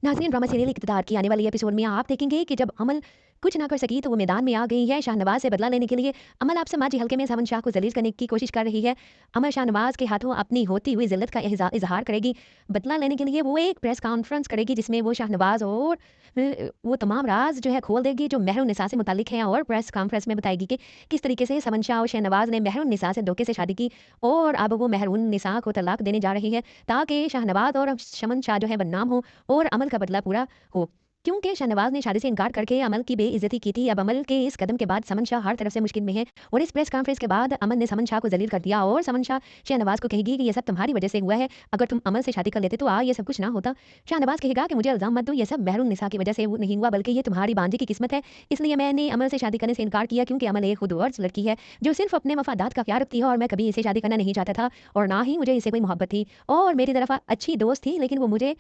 नाज़रीन, drama serial इक़्तिदार की आने वाली एपिसोड में आप देखेंगे कि जब अमल कुछ ना कर सकी तो वो मैदान में आ गई है शाहनवाज़ से बदला लेने के लिए। अमल आप समाजी हल्के में समन शाह को ज़लील करने की कोशिश कर रही है। अमल शाहनवाज़ के हाथों अपनी होती हुई ज़िल्लत का इज़हार करेगी। बदला लेने के लिए वो एक प्रेस कॉन्फ्रेंस करेगी जिसमें वो शाहनवाज़ और वो तमाम राज़ जो है खोल देगी जो महरुनिसा से मुताल्लिक हैं और प्रेस कॉन्फ्रेंस में बताएगी कि किस तरीके से समन शाह और शहनवाज़ ने महरुनिसा से धोखे से शादी की और अब वो महरुनिसा को तलाक देने जा रही है ताकि शाहनवाज़ और शमन शाह जो है बदनाम हो और अमल का बदला पूरा हो। क्योंकि शाहनवाज़ ने शादी से इनकार करके अमल की बेइज्जती की थी। अब अमल के इस कदम के बाद समन शाह हर तरफ से मुश्किल में है और इस प्रेस कॉन्फ्रेंस के बाद अमल ने समन शाह को ज़लील कर दिया और समन शाह शाहनवाज़ को कहेगी कि ये सब तुम्हारी वजह से हुआ है। अगर तुम अमल से शादी कर लेते तो ये सब कुछ ना होता। शाहनवाज़ कहेगा कि मुझे इल्ज़ाम मत दो, ये सब महरुनिसा की वजह से वो नहीं हुआ बल्कि ये तुम्हारी भांजी की किस्मत है। इसलिए मैंने अमल से शादी करने से इनकार किया क्योंकि अमल एक खुदगर्ज़ लड़की है जो सिर्फ़ अपने मफादात का ख्याल रखती है और मैं कभी इसे शादी करना नहीं चाहता था और ना ही मुझे इससे कोई मोहब्बत थी और मेरी तरफ अच्छी दोस्त थी, लेकिन वो मुझे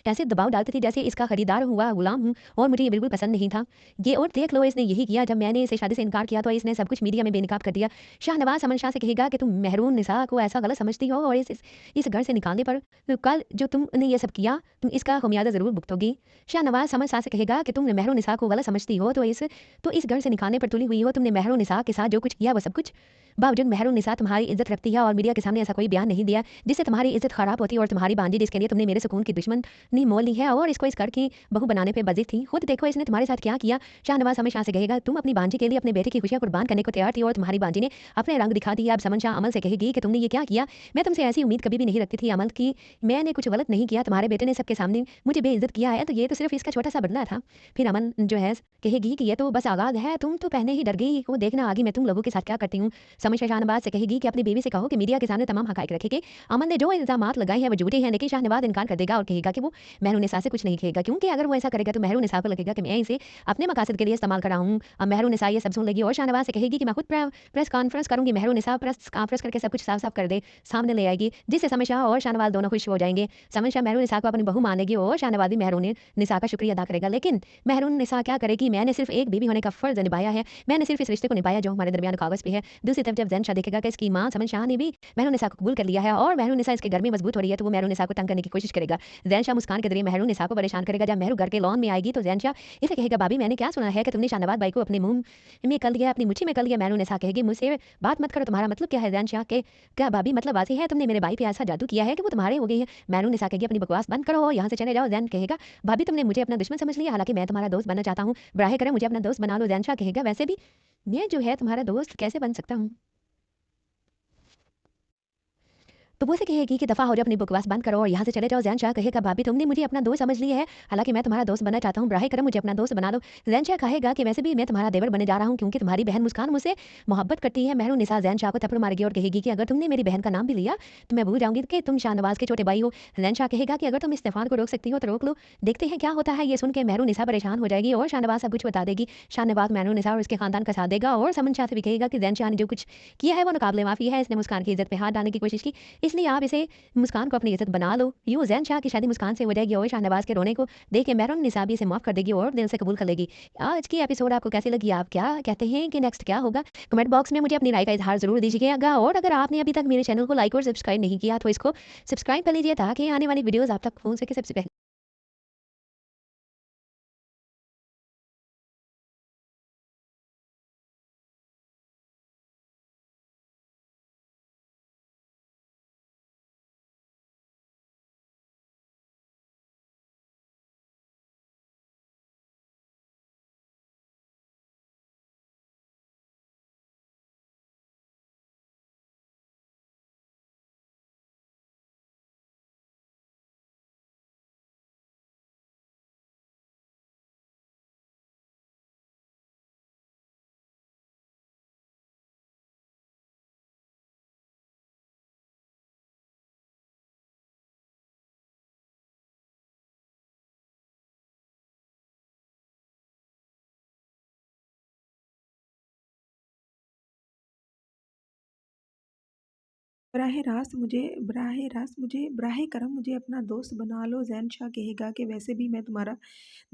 ऐसे दबाव डालती थी जैसे इसका खरीदार हुआ गुलाम हूँ और मुझे ये बिल्कुल पसंद नहीं था। ये और देख लो इसने यही किया, जब मैंने इसे शादी से इनकार किया तो इसने सब कुछ मीडिया में बेनकाब कर दिया। शाहनवाज़ अमन शाह से कहेगा कि तुम महरून निसा को ऐसा गलत समझती हो और इस घर से निकालने पर कल जो तुमने ये सब किया तुम इसका खमियाजा ज़रूर भुगतोगी। शाहनवाज़ अमन शाह से कहेगा कि तुम महरून निसा को गलत समझती हो तो इस घर से निकालने पर तुली हुई हो। तुमने महरून निसा के साथ जो कुछ किया वो सब कुछ बावजूद महरुनिसा तुम्हारी इज्जत रखती है और मीडिया के सामने ऐसा कोई बयान नहीं दिया जिससे तुम्हारी इज्जत खराब होती और तुम्हारी भांजी जिसके लिए तुमने मेरे सुकून की दुश्मनी मोल ली है और इसको इस घर की बहू बनाने पे बजी थी। खुद देखो इसने तुम्हारे साथ क्या किया। शाहनवाज हमेशा से कहेगा तुम अपनी भांजी के लिए अपने बेटे की खुशियां कुर्बान करने को तैयार थी और तुम्हारी भांजी ने अपने रंग दिखा दिया। अब समन शाह अमल से कहेगी कि तुमने ये क्या किया। मैं तुमसे ऐसी उम्मीद कभी भी नहीं रखती थी अमल की, मैंने कुछ गलत नहीं किया, तुम्हारे बेटे ने सबके सामने मुझे बेइज्जत किया है तो ये तो सिर्फ इसका छोटा सा बदला था। फिर अमन जो है कहेगी कि ये तो बस आगाज है, तुम तो पहले ही डर गई, वो देखना आगे मैं तुम लोगों के साथ क्या करती हूँ। समझ शाहनवाज से कहेगी कि अपनी बीवी से कहो कि मीडिया के सामने तमाम हकाइक रखे कि अमन ने जो इल्जामात लगाए हैं वो झूठे हैं, लेकिन शाहनवाज इनकार कर देगा और कहेगा कि वो महरुनिसा से कुछ नहीं कहेगा क्योंकि अगर वो ऐसा करेगा तो महरुनिसा को लगेगा कि मैं इसे अपने मकासद के लिए इस्तेमाल कर रहा हूँ। अब महरुनिसा ये सब सुन लेगी और शाहनवाज से कहेगी कि मैं खुद प्रेस कॉन्फ्रेंस करूंगी। महरुनिसा प्रेस कॉन्फ्रेंस करके सब कुछ साफ साफ कर दे सामने ले आएगी जिससे समय शाह और शाहनवाज दोनों खुश हो जाएंगे। समय शाह महरुनिसा को अपनी बहू मानेगी और शाहनवाज भी महरुनिसा का शुक्रिया अदा करेगा। लेकिन महरुनिसा क्या करेगी, मैंने सिर्फ एक बीवी होने का फर्ज निभाया है, मैंने सिर्फ इस रिश्ते को निभाया जो हमारे दरमियान कागज पे है। दूसरी तरफ जब जैन शाह देखेगा कि इसकी मां समन शाह ने भी महरुनिसा को कबूल कर लिया है और महरुनिसा इसके घर में मजबूत हो रही है तो वो महरुनिसा को तंग करने की कोशिश करेगा। जैन शाह मुस्कान के जरिए महरुनिसा को परेशान करेगा। जब महरू घर के लॉन में आएगी तो जैन शाह इसे कहेगा भाभी मैंने क्या सुना है कि तुमने शाहनवाज भाई को अपने मुंह में कर लिया, अपनी मुट्ठी में कर लिया। महरुनिसा कहेगी मुझसे बात मत करो, तुम्हारा मतलब क्या है। जैन शाह के क्या भाभी मतलब वासी है, तुमने मेरे भाई पे ऐसा जादू किया है कि वो तुम्हारे हो गई है। महरुनिसा कहेगी अपनी बकवास बंद करो और यहाँ से चले जाओ। जैन कहेगा भाभी तुमने मुझे अपना दुश्मन समझ लिया, हालांकि मैं तुम्हारा दोस्त बनना चाहता हूँ, बराहे करें मुझे अपना दोस्त बना लो। जैन शाह कहेगा वैसे भी मैं जो है तुम्हारा दोस्त कैसे बन सकता हूँ। तो वो उसे कहेगी कि दफ़ा हो जाओ, अपनी बकवास बंद करो और यहाँ से चले जाओ। ज़ैन शाह कहेगा भाभी तुमने मुझे अपना दोस्त समझ लिया है, हालांकि मैं तुम्हारा दोस्त बनना चाहता हूँ, बराहे करम मुझे अपना दोस्त बना दो। ज़ैन शाह कहेगा कि वैसे भी मैं तुम्हारा देवर बनने जा रहा हूँ क्योंकि तुम्हारी बहन मुस्कान मुझसे मोहब्बत करती है। महरुनिसा ज़ैन शाह को थप्पड़ मारेगी और कहेगी कि अगर तुमने मेरी बहन का नाम भी लिया तो मैं भूल जाऊंगी कि तुम शाहनवाज के छोटे भाई हो। ज़ैन शाह कहेगा कि अगर तुम इस तूफान को रोक सकती हो तो रोक लो, देखते हैं क्या होता है। ये सुन के महरुनिसा परेशान हो जाएगी और शाहनवाज सब कुछ बता देगी। शाहनवाज महरुनिसा और उसके खानदान का साथ देगा और समन शाह से भी कहेगा कि ज़ैन शाह ने जो कुछ किया है वो मुकाबले माफ़ी है, इसने मुस्कान की इज्जत पे हाथ डालने की कोशिश की, इसलिए आप इसे मुस्कान को अपनी इज्जत बना लो। यूँ ज़ैन शाह की शादी मुस्कान से हो जाएगी और शाहनवाज के रोने को देख के महरुनिसा भी इसे माफ़ कर देगी और दिल से कबूल कर लेगी। आज की एपिसोड आपको कैसी लगी? आप क्या कहते हैं कि नेक्स्ट क्या होगा? कमेंट बॉक्स में मुझे अपनी राय का इज़हार ज़रूर दीजिएगा और अगर आपने अभी तक मेरे चैनल को लाइक और सब्सक्राइब नहीं किया तो इसको सब्सक्राइब कर लीजिए ताकि आने वाली वीडियोज़ आप तक पहुँच सके सबसे पहले। बराहे करम मुझे अपना दोस्त बना लो। ज़ैन शाह कहेगा कि वैसे भी मैं तुम्हारा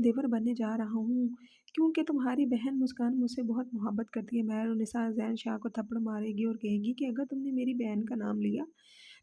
देवर बनने जा रहा हूँ क्योंकि तुम्हारी बहन मुस्कान मुझसे बहुत मोहब्बत करती है। महरुनिसा ज़ैन शाह को थप्पड़ मारेगी और कहेगी कि अगर तुमने मेरी बहन का नाम लिया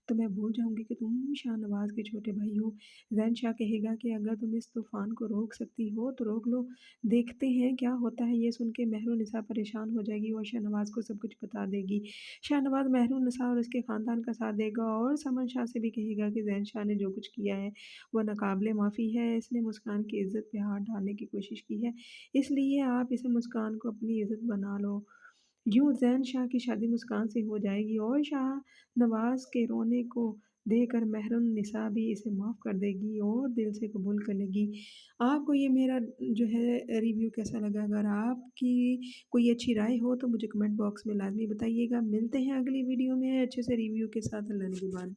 तो मैं भूल जाऊँगी कि तुम शाहनवाज़ के छोटे भाई हो। ज़ैन शाह कहेगा कि अगर तुम इस तूफ़ान को रोक सकती हो तो रोक लो, देखते हैं क्या होता है। ये सुन के महरुनिसा परेशान हो जाएगी और शाहनवाज़ को सब कुछ बता देगी। शाहनवाज़ महरुनिसा और उसके ख़ानदान का साथ देगा और समन शाह से भी कहेगा कि ज़ैन शाह ने जो कुछ किया है वो नाक़ाबिले माफ़ी है। इसने मुस्कान की इज़्ज़त पे हाथ डालने की कोशिश की है, इसलिए आप इसे मुस्कान को अपनी इज़्ज़त बना लो। यूँ ज़ैन शाह की शादी मुस्कान से हो जाएगी और शाहनवाज़ के रोने को देखकर महरुन्निसा भी इसे माफ़ कर देगी और दिल से कबूल कर लेगी। आपको ये मेरा जो है रिव्यू कैसा लगा? अगर आपकी कोई अच्छी राय हो तो मुझे कमेंट बॉक्स में लाज़मी बताइएगा। मिलते हैं अगली वीडियो में अच्छे से रिव्यू के साथ। अल्लाह निगहबान।